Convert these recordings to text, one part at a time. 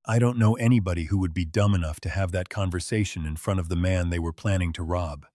I don't know anybody who would be dumb enough to have that conversation in front of the man they were planning to rob.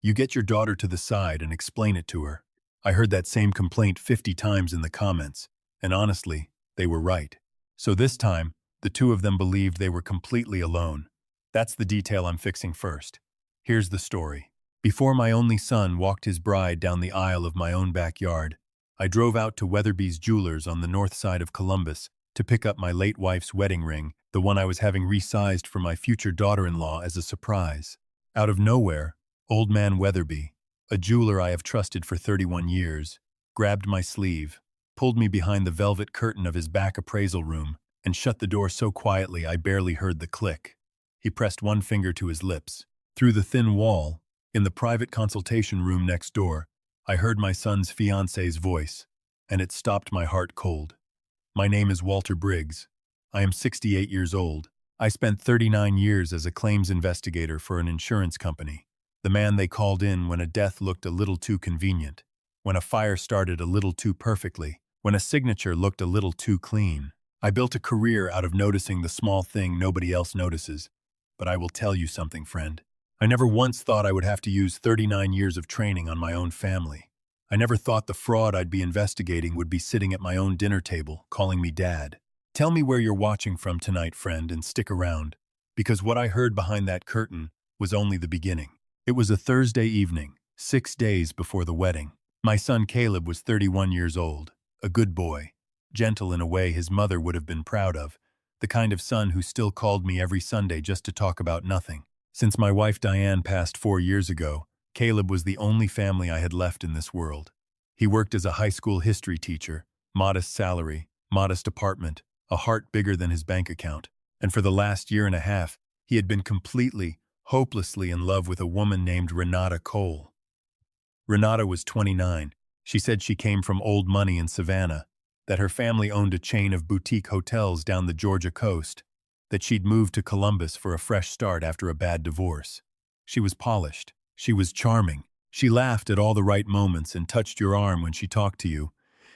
You get your daughter to the side and explain it to her. I heard that same complaint 50 times in the comments, and honestly, they were right. So this time, the two of them believed they were completely alone. That's the detail I'm fixing first. Here's the story. Before my only son walked his bride down the aisle of my own backyard, I drove out to Weatherby's Jewelers on the north side of Columbus to pick up my late wife's wedding ring, the one I was having resized for my future daughter-in-law as a surprise. Out of nowhere, old man Weatherby, a jeweler I have trusted for 31 years, grabbed my sleeve, pulled me behind the velvet curtain of his back appraisal room, and shut the door so quietly I barely heard the click. He pressed one finger to his lips. Through the thin wall, in the private consultation room next door, I heard my son's fiancée's voice, and it stopped my heart cold. My name is Walter Briggs. I am 68 years old. I spent 39 years as a claims investigator for an insurance company. The man they called in when a death looked a little too convenient, when a fire started a little too perfectly, when a signature looked a little too clean. I built a career out of noticing the small thing nobody else notices. But I will tell you something, friend. I never once thought I would have to use 39 years of training on my own family. I never thought the fraud I'd be investigating would be sitting at my own dinner table, calling me dad. Tell me where you're watching from tonight, friend, and stick around, because what I heard behind that curtain was only the beginning. It was a Thursday evening, 6 days before the wedding. My son Caleb was 31 years old, a good boy, gentle in a way his mother would have been proud of, the kind of son who still called me every Sunday just to talk about nothing. Since my wife Diane passed 4 years ago, Caleb was the only family I had left in this world. He worked as a high school history teacher, modest salary, modest apartment, a heart bigger than his bank account. And for the last year and a half, he had been completely, hopelessly in love with a woman named Renata Cole. Renata was 29. She said she came from old money in Savannah, that her family owned a chain of boutique hotels down the Georgia coast, that she'd moved to Columbus for a fresh start after a bad divorce. She was polished. She was charming. She laughed at all the right moments and touched your arm when she talked to you,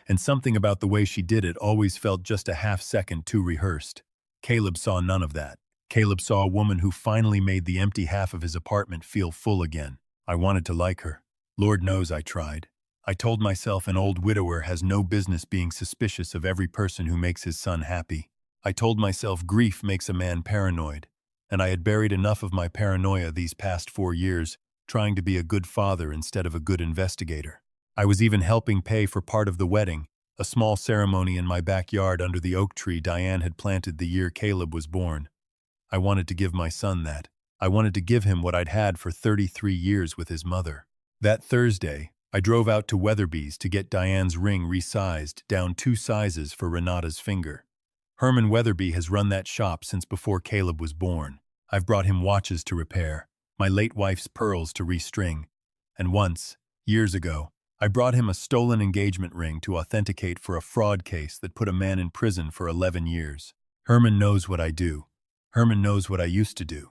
and something about the way she did it always felt just a half-second too rehearsed. Caleb saw none of that. Caleb saw a woman who finally made the empty half of his apartment feel full again. I wanted to like her. Lord knows I tried. I told myself an old widower has no business being suspicious of every person who makes his son happy. I told myself grief makes a man paranoid, and I had buried enough of my paranoia these past 4 years, trying to be a good father instead of a good investigator. I was even helping pay for part of the wedding, a small ceremony in my backyard under the oak tree Diane had planted the year Caleb was born. I wanted to give my son that. I wanted to give him what I'd had for 33 years with his mother. That Thursday, I drove out to Weatherby's to get Diane's ring resized down 2 sizes for Renata's finger. Herman Weatherby has run that shop since before Caleb was born. I've brought him watches to repair, my late wife's pearls to restring, and once, years ago, I brought him a stolen engagement ring to authenticate for a fraud case that put a man in prison for 11 years. Herman knows what I do. Herman knows what I used to do.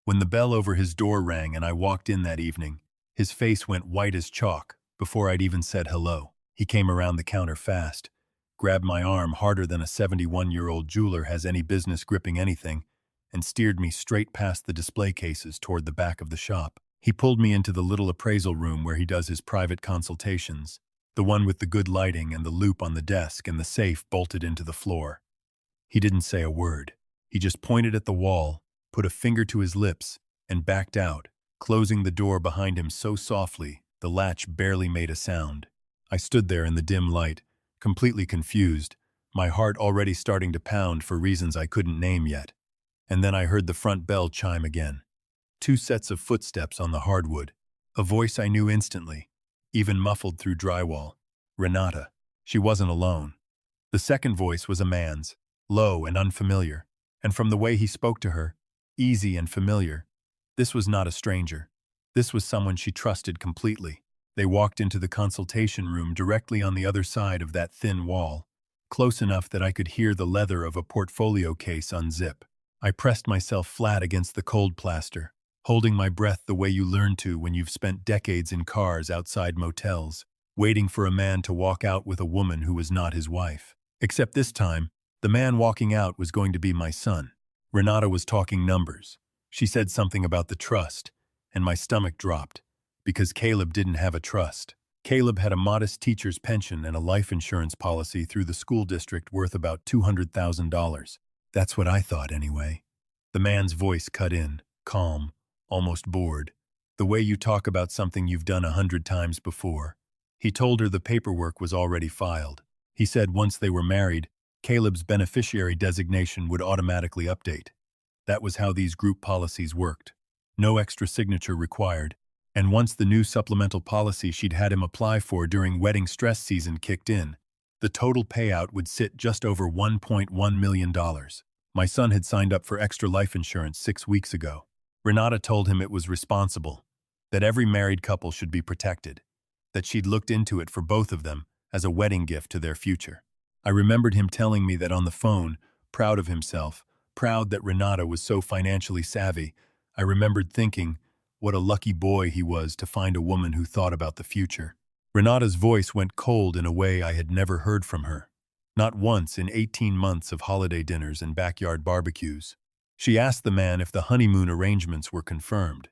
When the bell over his door rang and I walked in that evening, his face went white as chalk before I'd even said hello. He came around the counter fast, grabbed my arm harder than a 71-year-old jeweler has any business gripping anything, and steered me straight past the display cases toward the back of the shop. He pulled me into the little appraisal room where he does his private consultations, the one with the good lighting and the loop on the desk and the safe bolted into the floor. He didn't say a word. He just pointed at the wall, put a finger to his lips, and backed out, closing the door behind him so softly the latch barely made a sound. I stood there in the dim light, completely confused, my heart already starting to pound for reasons I couldn't name yet. And then I heard the front bell chime again. 2 sets of footsteps on the hardwood. A voice I knew instantly, even muffled through drywall. Renata. She wasn't alone. The second voice was a man's, low and unfamiliar, and from the way he spoke to her, easy and familiar. This was not a stranger. This was someone she trusted completely. They walked into the consultation room directly on the other side of that thin wall, close enough that I could hear the leather of a portfolio case unzip. I pressed myself flat against the cold plaster, holding my breath the way you learn to when you've spent decades in cars outside motels, waiting for a man to walk out with a woman who was not his wife. Except this time, the man walking out was going to be my son. Renata was talking numbers. She said something about the trust, and my stomach dropped, because Caleb didn't have a trust. Caleb had a modest teacher's pension and a life insurance policy through the school district worth about $200,000. That's what I thought anyway. The man's voice cut in, calm, almost bored. The way you talk about something you've done 100 times before. He told her the paperwork was already filed. He said once they were married, Caleb's beneficiary designation would automatically update. That was how these group policies worked. No extra signature required. And once the new supplemental policy she'd had him apply for during wedding stress season kicked in, the total payout would sit just over $1.1 million. My son had signed up for extra life insurance 6 weeks ago. Renata told him it was responsible, that every married couple should be protected, that she'd looked into it for both of them as a wedding gift to their future. I remembered him telling me that on the phone, proud of himself, proud that Renata was so financially savvy. I remembered thinking, what a lucky boy he was to find a woman who thought about the future. Renata's voice went cold in a way I had never heard from her. Not once in 18 months of holiday dinners and backyard barbecues. She asked the man if the honeymoon arrangements were confirmed.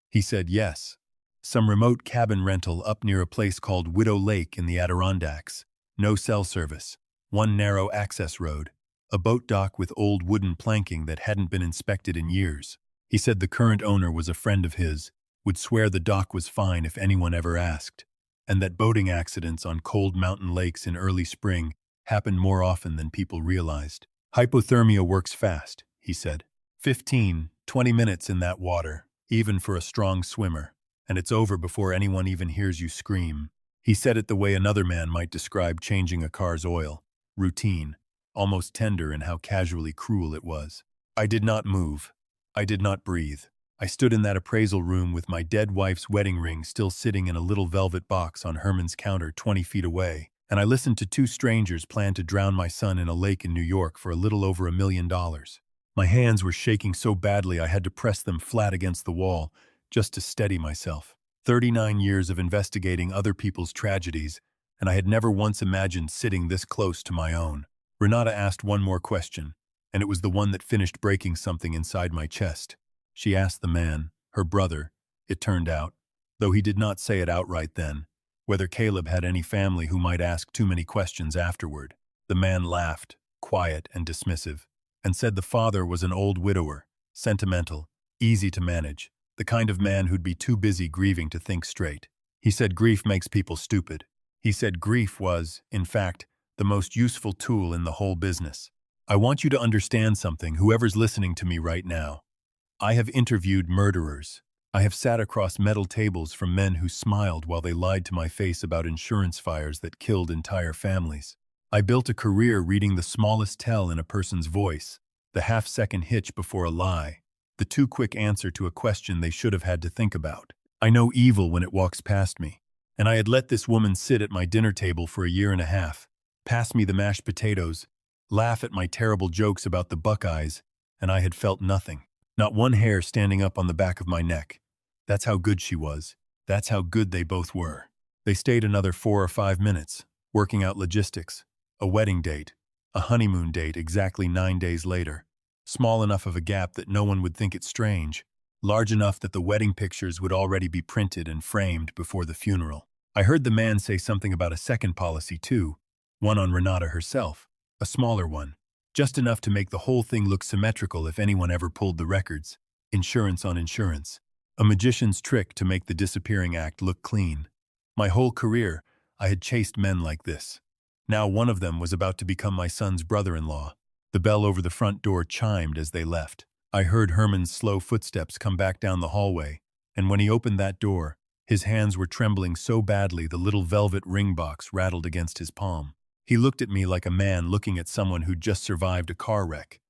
He said yes. Some remote cabin rental up near a place called Widow Lake in the Adirondacks. No cell service. One narrow access road. A boat dock with old wooden planking that hadn't been inspected in years. He said the current owner was a friend of his, would swear the dock was fine if anyone ever asked, and that boating accidents on cold mountain lakes in early spring happened more often than people realized. Hypothermia works fast, he said. 15, 20 minutes in that water, even for a strong swimmer, and it's over before anyone even hears you scream. He said it the way another man might describe changing a car's oil. Routine, almost tender in how casually cruel it was. I did not move. I did not breathe. I stood in that appraisal room with my dead wife's wedding ring still sitting in a little velvet box on Herman's counter 20 feet away, and I listened to two strangers plan to drown my son in a lake in New York for a little over $1 million. My hands were shaking so badly I had to press them flat against the wall just to steady myself. 39 years of investigating other people's tragedies, and I had never once imagined sitting this close to my own. Renata asked one more question, and it was the one that finished breaking something inside my chest. She asked the man, her brother, it turned out, though he did not say it outright then, whether Caleb had any family who might ask too many questions afterward. The man laughed, quiet and dismissive, and said the father was an old widower, sentimental, easy to manage, the kind of man who'd be too busy grieving to think straight. He said grief makes people stupid. He said grief was, in fact, the most useful tool in the whole business. I want you to understand something, whoever's listening to me right now. I have interviewed murderers. I have sat across metal tables from men who smiled while they lied to my face about insurance fires that killed entire families. I built a career reading the smallest tell in a person's voice, the half-second hitch before a lie, the too quick answer to a question they should have had to think about. I know evil when it walks past me. And I had let this woman sit at my dinner table for 1.5 years, pass me the mashed potatoes, laugh at my terrible jokes about the Buckeyes, and I had felt nothing. Not one hair standing up on the back of my neck. That's how good she was. That's how good they both were. They stayed another 4 or 5 minutes, working out logistics, a wedding date, a honeymoon date exactly 9 days later. Small enough of a gap that no one would think it strange, large enough that the wedding pictures would already be printed and framed before the funeral. I heard the man say something about a second policy too, one on Renata herself, a smaller one, just enough to make the whole thing look symmetrical if anyone ever pulled the records. Insurance on insurance. A magician's trick to make the disappearing act look clean. My whole career, I had chased men like this. Now one of them was about to become my son's brother-in-law. The bell over the front door chimed as they left. I heard Herman's slow footsteps come back down the hallway, and when he opened that door, his hands were trembling so badly the little velvet ring box rattled against his palm. He looked at me like a man looking at someone who'd just survived a car wreck.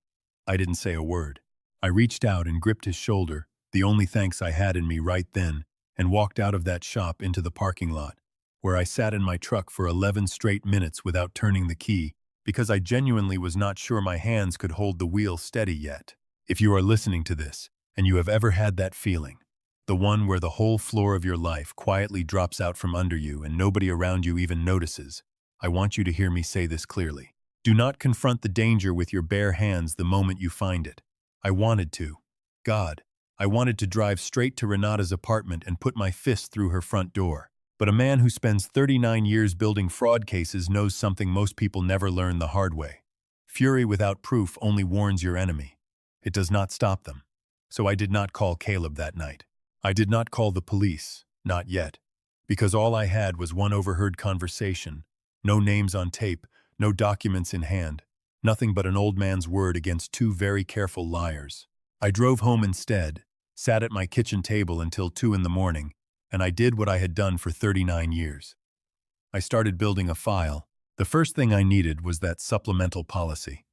I didn't say a word. I reached out and gripped his shoulder, the only thanks I had in me right then, and walked out of that shop into the parking lot, where I sat in my truck for 11 straight minutes without turning the key, because I genuinely was not sure my hands could hold the wheel steady yet. If you are listening to this, and you have ever had that feeling, the one where the whole floor of your life quietly drops out from under you and nobody around you even notices, I want you to hear me say this clearly. Do not confront the danger with your bare hands the moment you find it. I wanted to. God, I wanted to drive straight to Renata's apartment and put my fist through her front door. But a man who spends 39 years building fraud cases knows something most people never learn the hard way. Fury without proof only warns your enemy. It does not stop them. So I did not call Caleb that night. I did not call the police, not yet, because all I had was one overheard conversation. No names on tape, no documents in hand, nothing but an old man's word against two very careful liars. I drove home instead, sat at my kitchen table until 2 in the morning, and I did what I had done for 39 years. I started building a file. The first thing I needed was that supplemental policy.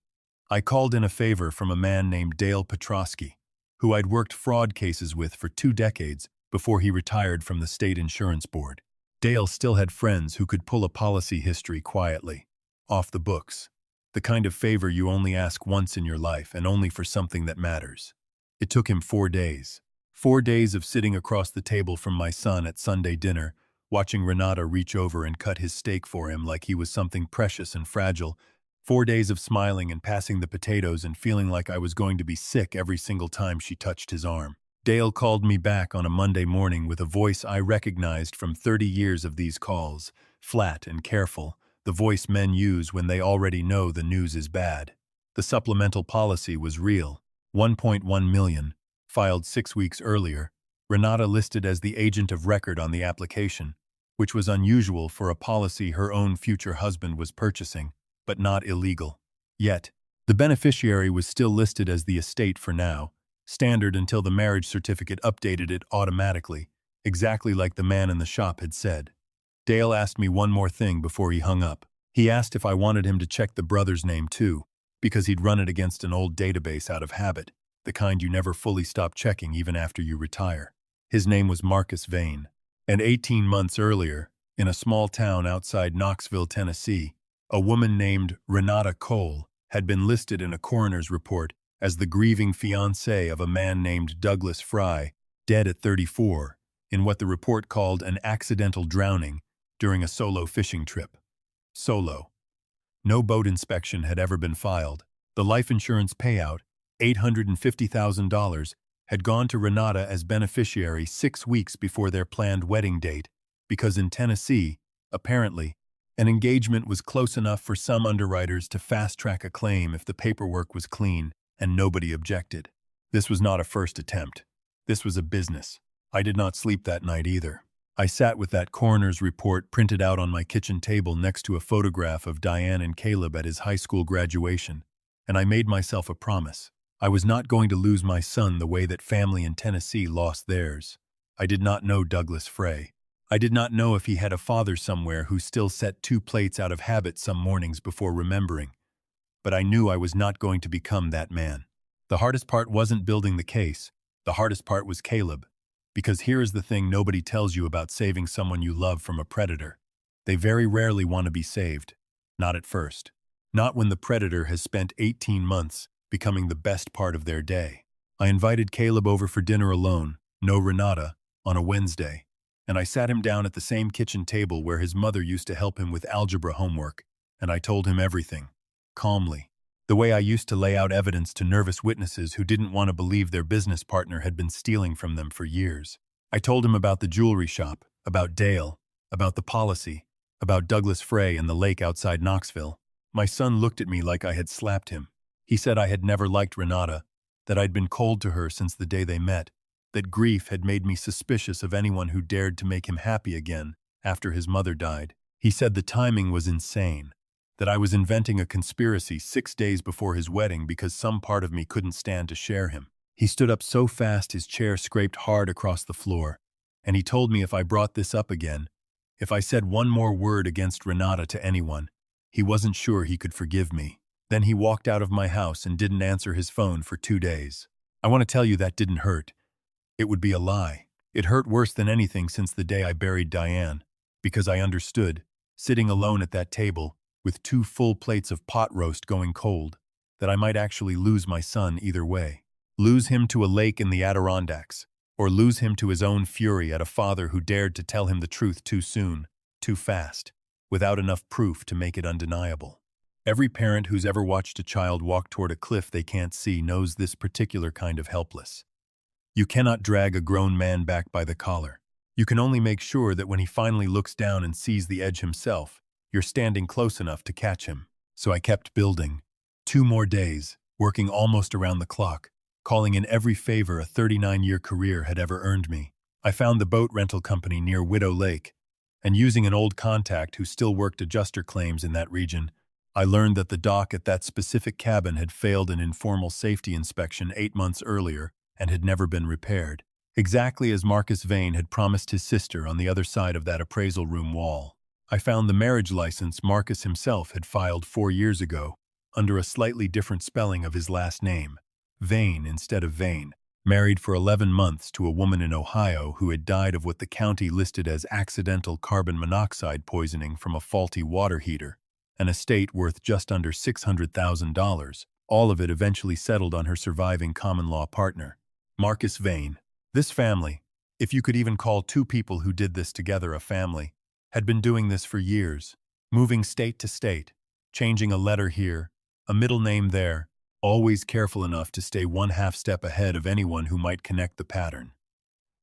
I called in a favor from a man named Dale Petrosky, who I'd worked fraud cases with for 2 decades before he retired from the state insurance board. Dale still had friends who could pull a policy history quietly, off the books, the kind of favor you only ask once in your life and only for something that matters. It took him 4 days. 4 days of sitting across the table from my son at Sunday dinner, watching Renata reach over and cut his steak for him like he was something precious and fragile. 4 days of smiling and passing the potatoes and feeling like I was going to be sick every single time she touched his arm. Dale called me back on a Monday morning with a voice I recognized from 30 years of these calls, flat and careful, the voice men use when they already know the news is bad. The supplemental policy was real, 1.1 million, filed 6 weeks earlier, Renata listed as the agent of record on the application, which was unusual for a policy her own future husband was purchasing, but not illegal. Yet, the beneficiary was still listed as the estate for now, standard until the marriage certificate updated it automatically, exactly like the man in the shop had said. Dale asked me one more thing before he hung up. He asked if I wanted him to check the brother's name too, because he'd run it against an old database out of habit, the kind you never fully stop checking even after you retire. His name was Marcus Vane, and 18 months earlier, in a small town outside Knoxville, Tennessee, a woman named Renata Cole had been listed in a coroner's report as the grieving fiancée of a man named Douglas Fry, dead at 34, in what the report called an accidental drowning during a solo fishing trip. Solo. No boat inspection had ever been filed. The life insurance payout, $850,000, had gone to Renata as beneficiary 6 weeks before their planned wedding date, because in Tennessee, apparently, an engagement was close enough for some underwriters to fast-track a claim if the paperwork was clean and nobody objected. This was not a first attempt. This was a business. I did not sleep that night either. I sat with that coroner's report printed out on my kitchen table next to a photograph of Diane and Caleb at his high school graduation, and I made myself a promise. I was not going to lose my son the way that family in Tennessee lost theirs. I did not know Douglas Frey. I did not know if he had a father somewhere who still set 2 plates out of habit some mornings before remembering. But I knew I was not going to become that man. The hardest part wasn't building the case. The hardest part was Caleb. Because here is the thing nobody tells you about saving someone you love from a predator. They very rarely want to be saved. Not at first. Not when the predator has spent 18 months becoming the best part of their day. I invited Caleb over for dinner alone, no Renata, on a Wednesday, and I sat him down at the same kitchen table where his mother used to help him with algebra homework, and I told him everything, calmly, the way I used to lay out evidence to nervous witnesses who didn't want to believe their business partner had been stealing from them for years. I told him about the jewelry shop, about Dale, about the policy, about Douglas Frey and the lake outside Knoxville. My son looked at me like I had slapped him. He said I had never liked Renata, that I'd been cold to her since the day they met, that grief had made me suspicious of anyone who dared to make him happy again after his mother died. He said the timing was insane, that I was inventing a conspiracy 6 days before his wedding because some part of me couldn't stand to share him. He stood up so fast his chair scraped hard across the floor, and he told me if I brought this up again, if I said one more word against Renata to anyone, he wasn't sure he could forgive me. Then he walked out of my house and didn't answer his phone for 2 days. I want to tell you that didn't hurt. It would be a lie. It hurt worse than anything since the day I buried Diane, because I understood, sitting alone at that table, with 2 full plates of pot roast going cold, that I might actually lose my son either way. Lose him to a lake in the Adirondacks, or lose him to his own fury at a father who dared to tell him the truth too soon, too fast, without enough proof to make it undeniable. Every parent who's ever watched a child walk toward a cliff they can't see knows this particular kind of helpless. You cannot drag a grown man back by the collar. You can only make sure that when he finally looks down and sees the edge himself, you're standing close enough to catch him. So I kept building. 2 more days, working almost around the clock, calling in every favor a 39-year career had ever earned me. I found the boat rental company near Widow Lake, and using an old contact who still worked adjuster claims in that region, I learned that the dock at that specific cabin had failed an informal safety inspection 8 months earlier and had never been repaired, exactly as Marcus Vane had promised his sister on the other side of that appraisal room wall. I found the marriage license Marcus himself had filed 4 years ago, under a slightly different spelling of his last name, Vane instead of Vane, married for 11 months to a woman in Ohio who had died of what the county listed as accidental carbon monoxide poisoning from a faulty water heater, an estate worth just under $600,000, all of it eventually settled on her surviving common-law partner, Marcus Vane. This family, if you could even call two people who did this together a family, had been doing this for years, moving state to state, changing a letter here, a middle name there, always careful enough to stay one half step ahead of anyone who might connect the pattern.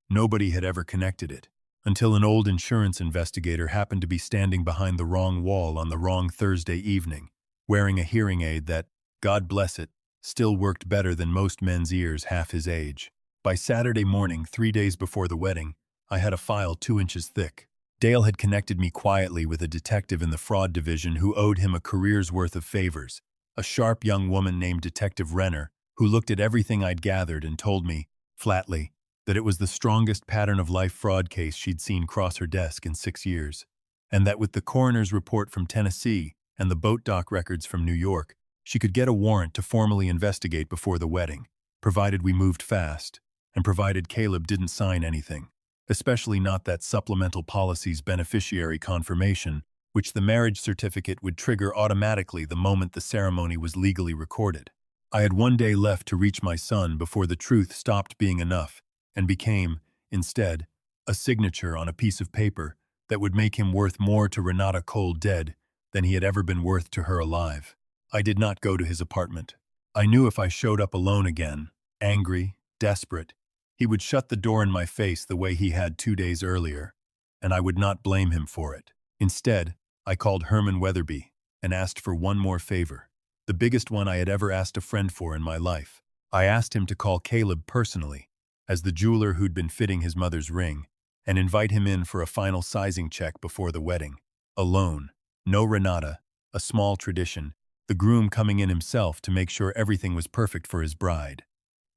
Nobody had ever connected it, until an old insurance investigator happened to be standing behind the wrong wall on the wrong Thursday evening, wearing a hearing aid that, God bless it, still worked better than most men's ears half his age. By Saturday morning, 3 days before the wedding, I had a file 2 inches thick. Dale had connected me quietly with a detective in the fraud division who owed him a career's worth of favors, a sharp young woman named Detective Renner, who looked at everything I'd gathered and told me, flatly, that it was the strongest pattern-of-life fraud case she'd seen cross her desk in 6 years, and that with the coroner's report from Tennessee and the boat dock records from New York, she could get a warrant to formally investigate before the wedding, provided we moved fast, and provided Caleb didn't sign anything, especially not that supplemental policy's beneficiary confirmation, which the marriage certificate would trigger automatically the moment the ceremony was legally recorded. I had 1 day left to reach my son before the truth stopped being enough and became, instead, a signature on a piece of paper that would make him worth more to Renata Cole dead than he had ever been worth to her alive. I did not go to his apartment. I knew if I showed up alone again, angry, desperate, he would shut the door in my face the way he had 2 days earlier, and I would not blame him for it. Instead, I called Herman Weatherby and asked for one more favor, the biggest one I had ever asked a friend for in my life. I asked him to call Caleb personally, as the jeweler who'd been fitting his mother's ring, and invite him in for a final sizing check before the wedding. Alone, no Renata, a small tradition, the groom coming in himself to make sure everything was perfect for his bride.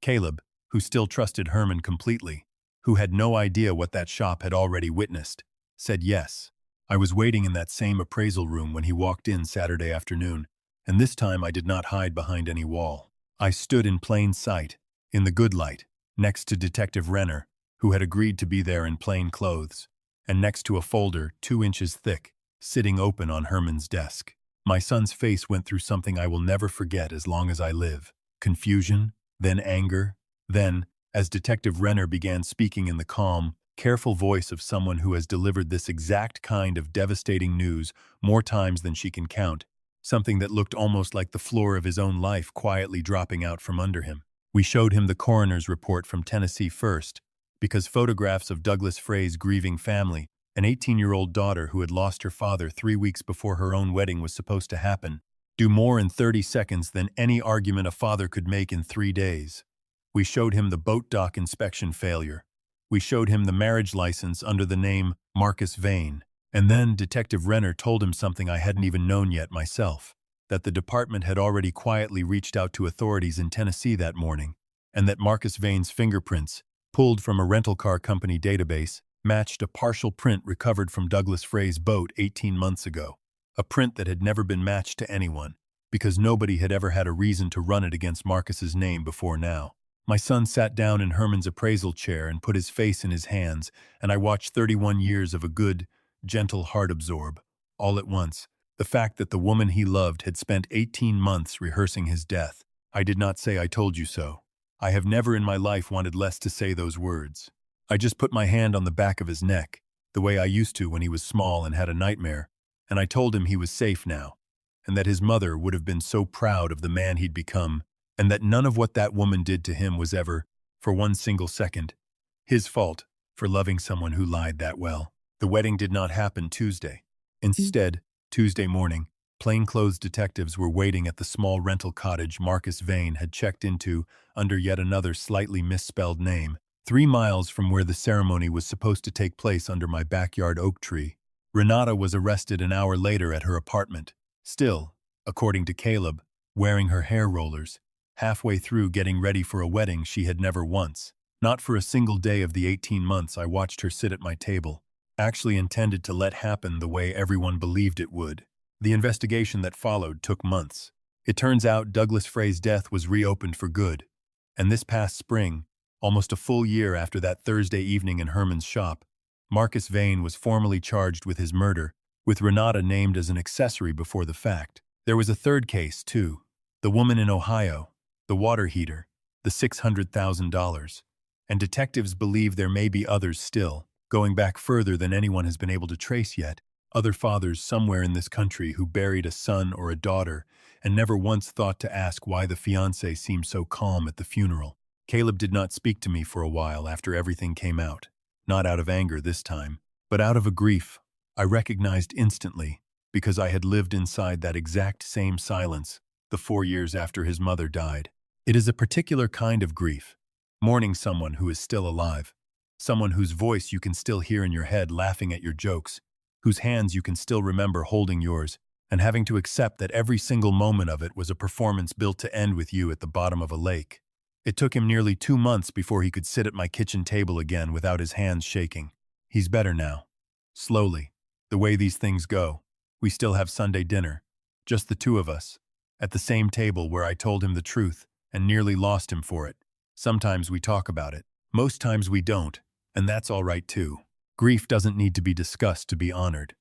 Caleb, who still trusted Herman completely, who had no idea what that shop had already witnessed, said yes. I was waiting in that same appraisal room when he walked in Saturday afternoon, and this time I did not hide behind any wall. I stood in plain sight, in the good light, next to Detective Renner, who had agreed to be there in plain clothes, and next to a folder 2 inches thick, sitting open on Herman's desk. My son's face went through something I will never forget as long as I live. Confusion, then anger, then, as Detective Renner began speaking in the calm, careful voice of someone who has delivered this exact kind of devastating news more times than she can count, something that looked almost like the floor of his own life quietly dropping out from under him. We showed him the coroner's report from Tennessee first, because photographs of Douglas Frey's grieving family, an 18-year-old daughter who had lost her father 3 weeks before her own wedding was supposed to happen, do more in 30 seconds than any argument a father could make in 3 days. We showed him the boat dock inspection failure. We showed him the marriage license under the name Marcus Vane. And then Detective Renner told him something I hadn't even known yet myself, that the department had already quietly reached out to authorities in Tennessee that morning, and that Marcus Vane's fingerprints, pulled from a rental car company database, matched a partial print recovered from Douglas Frey's boat 18 months ago, a print that had never been matched to anyone, because nobody had ever had a reason to run it against Marcus's name before now. My son sat down in Herman's appraisal chair and put his face in his hands, and I watched 31 years of a good, gentle heart absorb, all at once, the fact that the woman he loved had spent 18 months rehearsing his death. I did not say I told you so. I have never in my life wanted less to say those words. I just put my hand on the back of his neck, the way I used to when he was small and had a nightmare, and I told him he was safe now. and that his mother would have been so proud of the man he'd become, and that none of what that woman did to him was ever, for one single second, his fault for loving someone who lied that well. The wedding did not happen Tuesday. Instead, Tuesday morning, plainclothes detectives were waiting at the small rental cottage Marcus Vane had checked into under yet another slightly misspelled name, 3 miles from where the ceremony was supposed to take place under my backyard oak tree. Renata was arrested an hour later at her apartment, still, according to Caleb, wearing her hair rollers, halfway through getting ready for a wedding she had never once, not for a single day of the 18 months I watched her sit at my table, actually intended to let happen the way everyone believed it would. The investigation that followed took months. It turns out Douglas Frey's death was reopened for good, and this past spring, almost a full year after that Thursday evening in Herman's shop, Marcus Vane was formally charged with his murder, with Renata named as an accessory before the fact. There was a third case, too. The woman in Ohio, the water heater, the $600,000. And detectives believe there may be others still, going back further than anyone has been able to trace yet. Other fathers somewhere in this country who buried a son or a daughter and never once thought to ask why the fiancé seemed so calm at the funeral. Caleb did not speak to me for a while after everything came out. Not out of anger this time, but out of a grief I recognized instantly because I had lived inside that exact same silence the 4 years after his mother died. It is a particular kind of grief, mourning someone who is still alive, someone whose voice you can still hear in your head laughing at your jokes, whose hands you can still remember holding yours, and having to accept that every single moment of it was a performance built to end with you at the bottom of a lake. It took him nearly 2 months before he could sit at my kitchen table again without his hands shaking. He's better now. Slowly. The way these things go. We still have Sunday dinner. Just the two of us. At the same table where I told him the truth and nearly lost him for it. Sometimes we talk about it. Most times we don't, and that's all right too. Grief doesn't need to be discussed to be honored.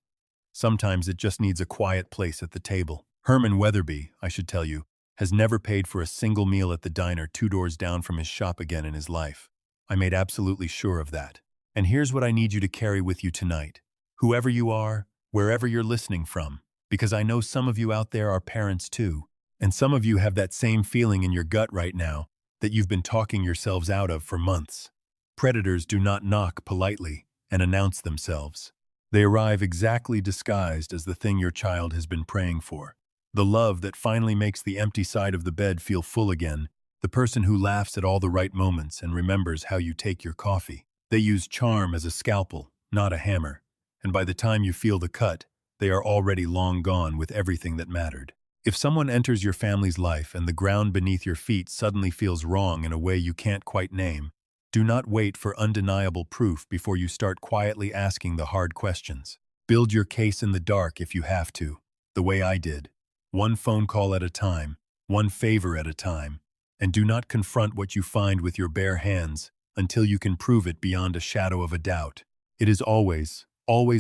Sometimes it just needs a quiet place at the table. Herman Weatherby, I should tell you, has never paid for a single meal at the diner 2 doors down from his shop again in his life. I made absolutely sure of that. And here's what I need you to carry with you tonight. Whoever you are, wherever you're listening from, because I know some of you out there are parents too, and some of you have that same feeling in your gut right now that you've been talking yourselves out of for months. Predators do not knock politely and announce themselves. They arrive exactly disguised as the thing your child has been praying for. The love that finally makes the empty side of the bed feel full again, the person who laughs at all the right moments and remembers how you take your coffee. They use charm as a scalpel, not a hammer, and by the time you feel the cut, they are already long gone with everything that mattered. If someone enters your family's life and the ground beneath your feet suddenly feels wrong in a way you can't quite name, do not wait for undeniable proof before you start quietly asking the hard questions. Build your case in the dark if you have to, the way I did. One phone call at a time, one favor at a time, and do not confront what you find with your bare hands until you can prove it beyond a shadow of a doubt. It is always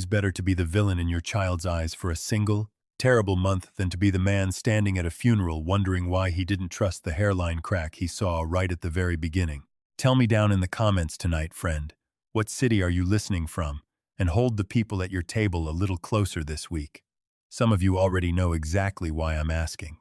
better to be the villain in your child's eyes for a single, terrible month than to be the man standing at a funeral wondering why he didn't trust the hairline crack he saw right at the very beginning. Tell me down in the comments tonight, friend, what city are you listening from, and hold the people at your table a little closer this week. Some of you already know exactly why I'm asking.